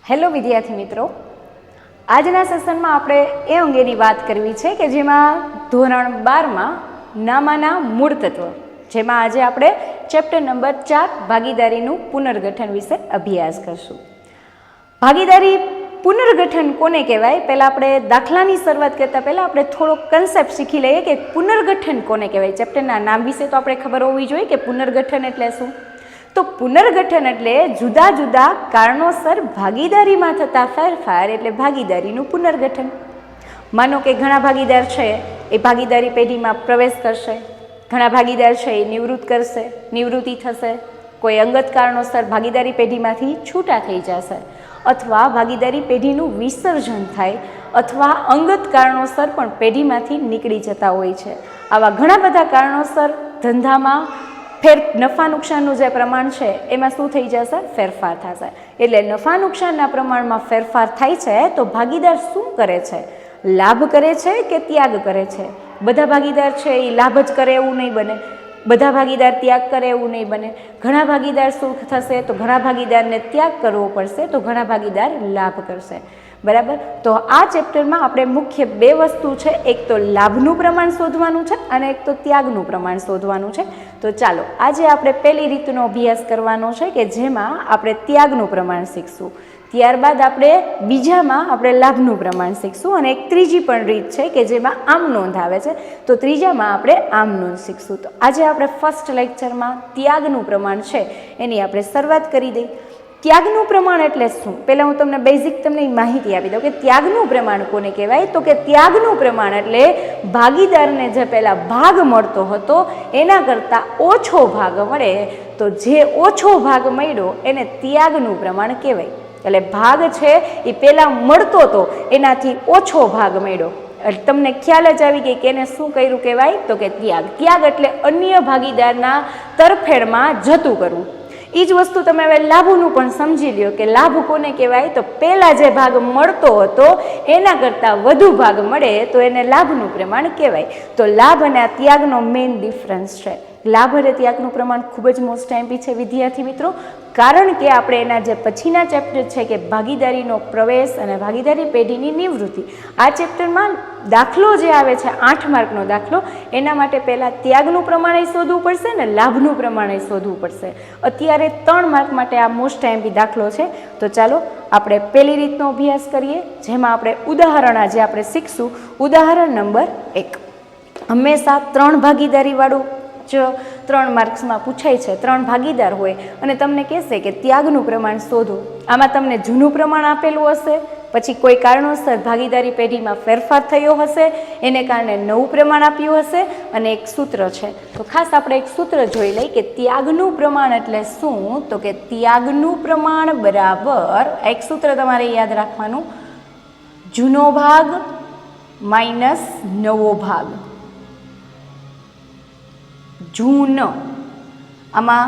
Hello વિદ્યાર્થી મિત્રો, આજના સેશનમાં આપણે એ અંગેની વાત કરવી છે કે જેમાં ધોરણ 12માં નામાના મૂળ તત્વ, જેમાં આજે આપણે ચેપ્ટર નંબર 4 ભાગીદારીનું પુનર્ગઠન વિશે અભ્યાસ કરશું. ભાગીદારી પુનર્ગઠન કોને કહેવાય? પહેલાં આપણે દાખલાની શરૂઆત કરતાં પહેલાં આપણે થોડો કન્સેપ્ટ શીખી લઈએ કે પુનર્ગઠન કોને કહેવાય. ચેપ્ટરના નામ વિશે તો આપણે ખબર હોવી જોઈએ કે પુનર્ગઠન એટલે શું. તો પુનર્ગઠન એટલે જુદા જુદા કારણોસર ભાગીદારીમાં થતા ફેરફાર એટલે ભાગીદારીનું પુનર્ગઠન. માનો કે ઘણા ભાગીદાર છે એ ભાગીદારી પેઢીમાં પ્રવેશ કરશે, ઘણા ભાગીદાર છે એ નિવૃત્ત કરશે, નિવૃત્તિ થશે, કોઈ અંગત કારણોસર ભાગીદારી પેઢીમાંથી છૂટા થઈ જશે, અથવા ભાગીદારી પેઢીનું વિસર્જન થાય, અથવા અંગત કારણોસર પણ પેઢીમાંથી નીકળી જતા હોય છે. આવા ઘણા બધા કારણોસર ધંધામાં નફા નુકસાનનું જે પ્રમાણ છે એમાં શું થઈ જશે? ફેરફાર થશે. એટલે નફા નુકસાનના પ્રમાણમાં ફેરફાર થાય છે તો ભાગીદાર શું કરે છે? લાભ કરે છે કે ત્યાગ કરે છે? બધા ભાગીદાર છે એ લાભ જ કરે એવું નહીં બને, બધા ભાગીદાર ત્યાગ કરે એવું નહીં બને. ઘણા ભાગીદાર શું થશે? તો ઘણા ભાગીદારને ત્યાગ કરવો પડશે, તો ઘણા ભાગીદાર લાભ કરશે. બરાબર. તો આ ચેપ્ટરમાં આપણે મુખ્ય બે વસ્તુ છે, એક તો લાભનું પ્રમાણ શોધવાનું છે અને એક તો ત્યાગનું પ્રમાણ શોધવાનું છે. તો ચાલો આજે આપણે પહેલી રીતનો અભ્યાસ કરવાનો છે કે જેમાં આપણે ત્યાગનું પ્રમાણ શીખશું. ત્યારબાદ આપણે બીજામાં આપણે લાભનું પ્રમાણ શીખશું અને એક ત્રીજી પણ રીત છે કે જેમાં આમ નોંધ આવે છે, તો ત્રીજામાં આપણે આમ નોંધ શીખશું. તો આજે આપણે ફર્સ્ટ લેક્ચરમાં ત્યાગનું પ્રમાણ છે એની આપણે શરૂઆત કરી દઈએ. ત્યાગનું પ્રમાણ એટલે શું? પહેલાં હું તમને બેઝિક માહિતી આપી દઉં કે ત્યાગનું પ્રમાણ કોને કહેવાય. તો કે ત્યાગનું પ્રમાણ એટલે ભાગીદારને જે પહેલાં ભાગ મળતો હતો એના કરતાં ઓછો ભાગ મળે, તો જે ઓછો ભાગ મળ્યો એને ત્યાગનું પ્રમાણ કહેવાય. એટલે ભાગ છે એ પહેલાં મળતો હતો એનાથી ઓછો ભાગ મળ્યો, તમને ખ્યાલ જ આવી ગઈ કે એને શું કર્યું કહેવાય? તો કે ત્યાગ. ત્યાગ એટલે અન્ય ભાગીદારના તરફેણમાં જતું કરવું. એ જ વસ્તુ તમે હવે લાભનું પણ સમજી લ્યો કે લાભ કોને કહેવાય? તો પહેલાં જે ભાગ મળતો હતો એના કરતાં વધુ ભાગ મળે તો એને લાભનું પ્રમાણ કહેવાય. તો લાભ અને આ ત્યાગનો મેઇન ડિફરન્સ છે. લાભ અને ત્યાગનું પ્રમાણ ખૂબ જ મોસ્ટ એમ્પી છે વિદ્યાર્થી મિત્રો, કારણ કે આપણે એના જે પછીના ચેપ્ટર છે કે ભાગીદારીનો પ્રવેશ અને ભાગીદારી પેઢીની નિવૃત્તિ, આ ચેપ્ટરમાં દાખલો જે આવે છે 8 માર્કનો દાખલો, એના માટે પહેલાં ત્યાગનું પ્રમાણ શોધવું પડશે ને લાભનું પ્રમાણ શોધવું પડશે. અત્યારે 3 માર્ક માટે આ મોસ્ટ એમ્પી દાખલો છે. તો ચાલો આપણે પહેલી રીતનો અભ્યાસ કરીએ, જેમાં આપણે ઉદાહરણ આજે આપણે શીખશું. ઉદાહરણ નંબર 1. હંમેશા 3 ભાગીદારીવાળું 3 માર્ક્સમાં પૂછાય છે. 3 ભાગીદાર હોય અને તમને કહેશે કે ત્યાગનું પ્રમાણ શોધો. આમાં તમને જૂનું પ્રમાણ આપેલું હશે, પછી કોઈ કારણોસર ભાગીદારી પેઢીમાં ફેરફાર થયો હશે, એને કારણે નવું પ્રમાણ આપ્યું હશે અને એક સૂત્ર છે. તો ખાસ આપણે એક સૂત્ર જોઈ લઈએ કે ત્યાગનું પ્રમાણ એટલે શું. તો કે ત્યાગનું પ્રમાણ બરાબર, એક સૂત્ર તમારે યાદ રાખવાનું, જૂનો ભાગ માઇનસ નવો ભાગ. જૂન, આમાં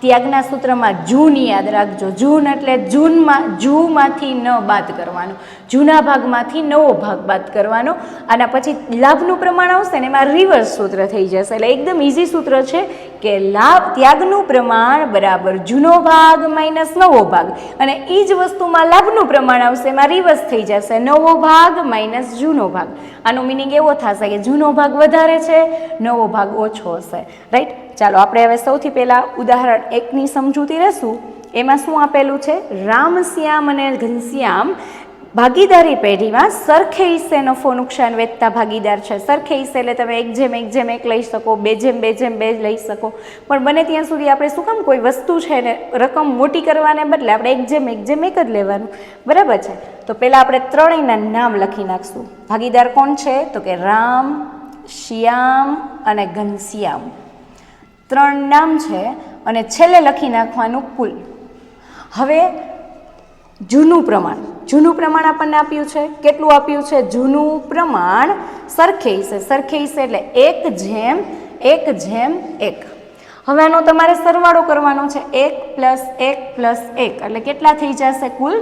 ત્યાગના સૂત્રમાં જૂન યાદ રાખજો. જૂન એટલે જૂમાંથી ન બાદ કરવાનો, જૂના ભાગમાંથી નવો ભાગ બાદ કરવાનો. અને પછી લાભનું પ્રમાણ આવશે ને એમાં રિવર્સ સૂત્ર થઈ જશે. એટલે એકદમ ઇઝી સૂત્ર છે કે ત્યાગનું પ્રમાણ બરાબર જૂનો ભાગ માઇનસ નવો ભાગ, અને એ જ વસ્તુમાં લાભનું પ્રમાણ આવશે એમાં રિવર્સ થઈ જશે, નવો ભાગ માઇનસ જૂનો ભાગ. આનો મિનિંગ એવો થશે કે જૂનો ભાગ વધારે છે, નવો ભાગ ઓછો હશે. રાઈટ. ચાલો આપણે હવે સૌથી પહેલાં ઉદાહરણ 1ની સમજૂતી રહેશું. એમાં શું આપેલું છે? રામશ્યામ અને ઘનશ્યામ ભાગીદારી પેઢીમાં સરખે હિસ્સે નફો નુકસાન વેચતા ભાગીદાર છે. સરખે હિસ્સે એટલે તમે 1:1 લઈ શકો, 2:2 લઈ શકો, પણ બને ત્યાં સુધી આપણે શું કામ કોઈ વસ્તુ છે ને રકમ મોટી કરવાને બદલે આપણે 1:1 જ લેવાનું. બરાબર છે. તો પહેલાં આપણે ત્રણેયના નામ લખી નાખશું. ભાગીદાર કોણ છે? તો કે રામ, શ્યામ અને ઘનશ્યામ. 3 નામ છે અને છેલ્લે લખી નાખવાનું કુલ. હવે જૂનું પ્રમાણ, જૂનું પ્રમાણ આપણને આપ્યું છે. કેટલું આપ્યું છે? જૂનું પ્રમાણ સરખે હિસ્સે. સરખે હિસ્સે એટલે 1:1:1. હવે આનો તમારે સરવાળો કરવાનો છે. 1+1+1 એટલે કેટલા થઈ જશે? કુલ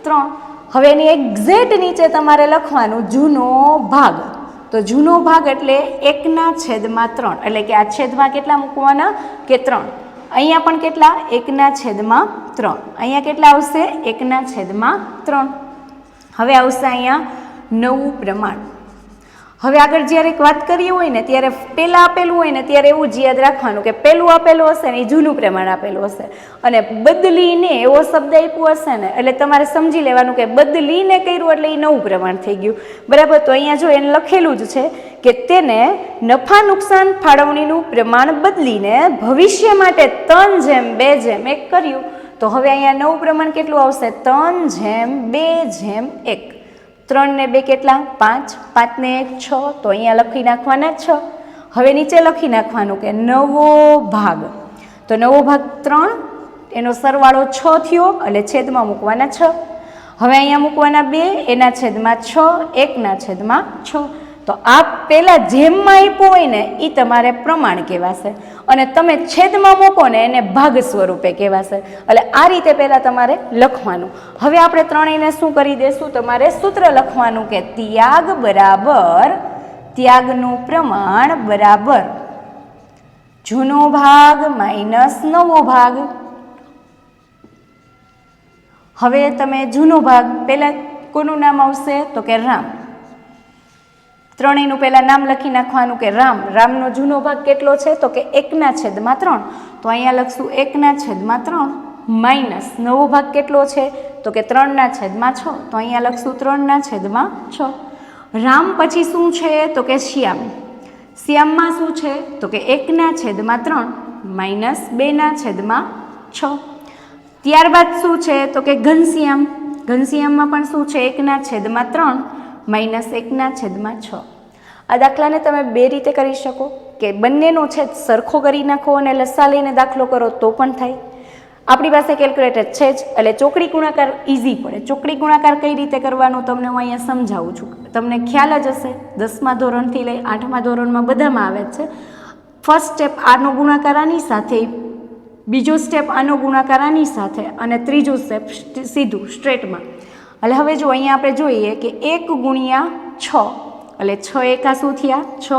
3. હવે એની એક્ઝેક્ટ નીચે તમારે લખવાનું જૂનો ભાગ. તો જૂનો ભાગ એટલે 1/3, એટલે કે આ છેદમાં કેટલા મૂકવાના? કે 3. અહીંયા પણ કેટલા 1/3, અહીંયા કેટલા આવશે 1/3. હવે આવશે અહીંયા નવું પ્રમાણ. હવે આગળ જ્યારે એક વાત કરીએ હોય ને ત્યારે પહેલાં આપેલું હોય ને ત્યારે એવું જ યાદ રાખવાનું કે પહેલું આપેલું હશે ને એ જૂનું પ્રમાણ આપેલું હશે, અને બદલીને એવો શબ્દ આપ્યો હશે ને એટલે તમારે સમજી લેવાનું કે બદલીને કર્યું એટલે એ નવું પ્રમાણ થઈ ગયું, બરાબર. તો અહીંયા જો એને લખેલું જ છે કે તેને નફા નુકસાન ફાળવણીનું પ્રમાણ બદલીને ભવિષ્ય માટે 3:2:1 કર્યું. તો હવે અહીંયા નવું પ્રમાણ કેટલું આવશે 3:2:1. 3 ને 2 કેટલા 5, 5 ને 1 6, તો અહીંયા લખી નાખવાના 6. હવે નીચે લખી નાખવાનું કે નવો ભાગ, તો નવો ભાગ 3, એનો સરવાળો 6 થયો એટલે છેદમાં મૂકવાના 6. હવે અહીંયા મૂકવાના 2, એના છેદમાં 6, 1/6. તો આ પહેલાં જેમમાં આપ્યું હોય ને એ તમારે પ્રમાણ કહેવાશે, અને તમે છેદમાં મૂકો ને એને ભાગ સ્વરૂપે કહેવાશે. એટલે આ રીતે પહેલાં તમારે લખવાનું. હવે આપણે ત્રણેયને શું કરી દઈશું, તમારે સૂત્ર લખવાનું કે ત્યાગ બરાબર ત્યાગનું પ્રમાણ બરાબર જૂનો ભાગ માઇનસ નવો ભાગ. હવે તમે જૂનો ભાગ પહેલાં કોનું નામ આવશે તો કે રામ. ત્રણેયનું પહેલાં નામ લખી નાખવાનું કે રામ. રામનો જૂનો ભાગ કેટલો છે તો કે 1/3. તો અહીંયા લખશું 1/3 માઇનસ નવો ભાગ કેટલો છે તો કે 3/6. તો અહીંયા લખશું 3/6. રામ પછી શું છે તો કે શ્યામ. શ્યામમાં શું છે તો કે 1/3 માઇનસ 2/6. ત્યારબાદ શું છે તો કે ઘનશ્યામ. ઘનશ્યામમાં પણ શું છે 1/3 માઇનસ 1/6. આ દાખલાને તમે બે રીતે કરી શકો કે બંનેનો છેદ સરખો કરી નાખો અને લસા લઈને દાખલો કરો તો પણ થાય. આપણી પાસે કેલ્ક્યુલેટર છે જ એટલે ચોકડી ગુણાકાર ઇઝી પડે. ચોકડી ગુણાકાર કઈ રીતે કરવાનું તમને હું અહીંયા સમજાવું છું. તમને ખ્યાલ જ હશે 10મા ધોરણથી લઈ 8મા ધોરણમાં બધામાં આવે છે. ફર્સ્ટ સ્ટેપ આનો ગુણાકાર આની સાથે, બીજો સ્ટેપ આનો ગુણાકાર આની સાથે, અને ત્રીજો સ્ટેપ સીધું સ્ટ્રેટમાં. એટલે હવે જો અહીંયા આપણે જોઈએ કે 1/6 એટલે 6 એકા શું થયા 6,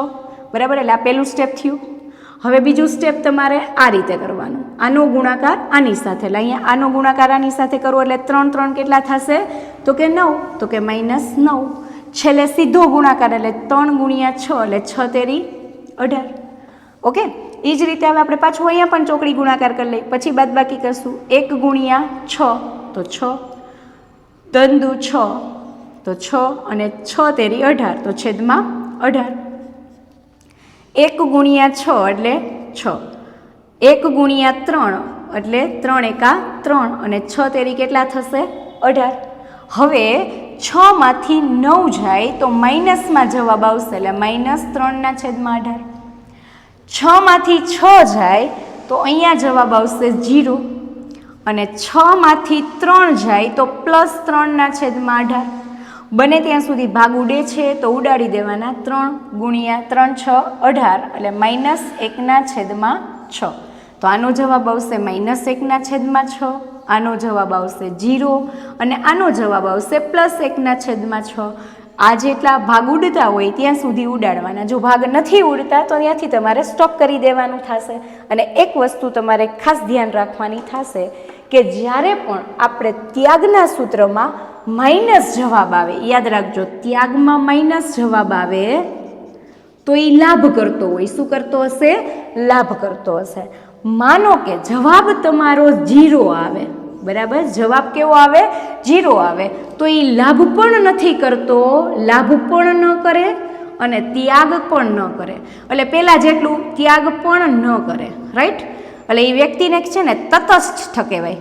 બરાબર. એટલે આ પહેલું સ્ટેપ થયું. હવે બીજું સ્ટેપ તમારે આ રીતે કરવાનું, આનો ગુણાકાર આની સાથે. એટલે અહીંયા આનો ગુણાકાર આની સાથે કરવો એટલે 3 3 કેટલા થશે તો કે 9, તો કે -9. છેલ્લે સીધો ગુણાકાર એટલે 3 × 6 એટલે 6 તેરી 18. ઓકે, એ જ રીતે હવે આપણે પાછું અહીંયા પણ ચોકડી ગુણાકાર કરી લઈએ, પછી બાદબાકી કરશું. 1 × 6 તો 6, 3 દુ 6 તો 6, અને 6 તેરી 18 તો છેદમાં 18. 1 × 6 એટલે 6, 1 × 3 એટલે 3 એકા 3, અને 6 તેરી કેટલા થશે 18. હવે 6માંથી 9 જાય તો માઇનસમાં જવાબ આવશે એટલે -3/18. 6માંથી 6 જાય તો અહીંયા જવાબ આવશે 0, અને 6માંથી 3 જાય તો +3/18. બને ત્યાં સુધી ભાગ ઉડે છે તો ઉડાડી દેવાના. 3 × 3 6 18 એટલે -1/6. તો આનો જવાબ આવશે -1/6, આનો જવાબ આવશે 0, અને આનો જવાબ આવશે +1/6. આ જેટલા ભાગ ઉડતા હોય ત્યાં સુધી ઉડાડવાના. જો ભાગ નથી ઉડતા તો ત્યાંથી તમારે સ્ટોપ કરી દેવાનું થશે. અને એક વસ્તુ તમારે ખાસ ધ્યાન રાખવાની થશે કે જ્યારે પણ આપણે ત્યાગના સૂત્રમાં માઇનસ જવાબ આવે, યાદ રાખજો ત્યાગમાં માઇનસ જવાબ આવે તો એ લાભ કરતો હોય. શું કરતો હશે? લાભ કરતો હશે. માનો કે જવાબ તમારો 0 આવે, બરાબર, જવાબ કેવો આવે 0 આવે, તો એ લાભ પણ નથી કરતો, લાભ પણ ન કરે અને ત્યાગ પણ ન કરે. એટલે પહેલાં જેટલું ત્યાગ પણ ન કરે, રાઈટ. એટલે એ વ્યક્તિને છે ને તટસ્થ કહેવાય.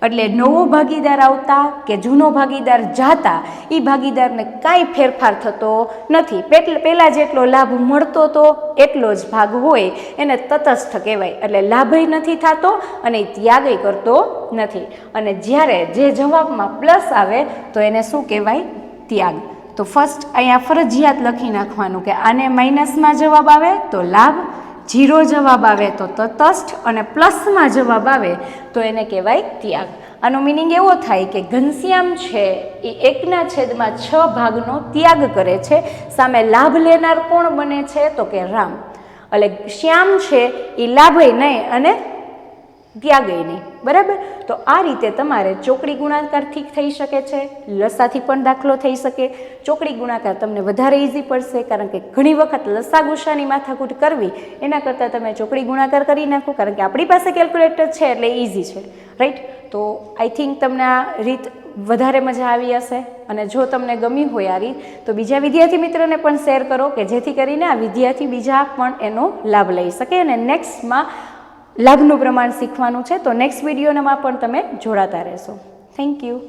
એટલે નવો ભાગીદાર આવતા કે જૂનો ભાગીદાર જાતા એ ભાગીદારને કાંઈ ફેરફાર થતો નથી. પહેલાં જેટલો લાભ મળતો હતો એટલો જ ભાગ હોય એને તટસ્થ કહેવાય. એટલે લાભય નથી થતો અને ત્યાગય કરતો નથી. અને જ્યારે જે જવાબમાં પ્લસ આવે તો એને શું કહેવાય? ત્યાગ. તો ફર્સ્ટ અહીંયા ફરજિયાત લખી નાખવાનું કે આને માઇનસમાં જવાબ આવે તો લાભ, 0 જવાબ આવે તો તટસ્થ, અને પ્લસમાં જવાબ આવે તો એને કહેવાય ત્યાગ. આનો મિનિંગ એવો થાય કે ઘનશ્યામ છે એ 1/6 ભાગનો ત્યાગ કરે છે. સામે લાભ લેનાર કોણ બને છે તો કે રામ. એટલે શ્યામ છે એ લાભય નહીં અને ત્યાં ગઈ નહીં, બરાબર. તો આ રીતે તમારે ચોકડી ગુણાકારથી થઈ શકે છે, લસાથી પણ દાખલો થઈ શકે. ચોકડી ગુણાકાર તમને વધારે ઇઝી પડશે, કારણ કે ઘણી વખત લસા ગુસાની માથાકૂટ કરવી એના કરતાં તમે ચોકડી ગુણાકાર કરી નાખો, કારણ કે આપણી પાસે કેલ્ક્યુલેટર છે એટલે ઇઝી છે, રાઈટ. તો આઈ થિંક તમને આ રીત વધારે મજા આવી હશે, અને જો તમને ગમ્યું હોય આ રીત તો બીજા વિદ્યાર્થી મિત્રોને પણ શેર કરો, કે જેથી કરીને આ વિદ્યાર્થી બીજા પણ એનો લાભ લઈ શકે. અને નેક્સ્ટમાં લાભનું પ્રમાણ શીખવાનું છે, તો નેક્સ્ટ વિડીયોમાં પણ તમે જોડાતા રહેશો. Thank you.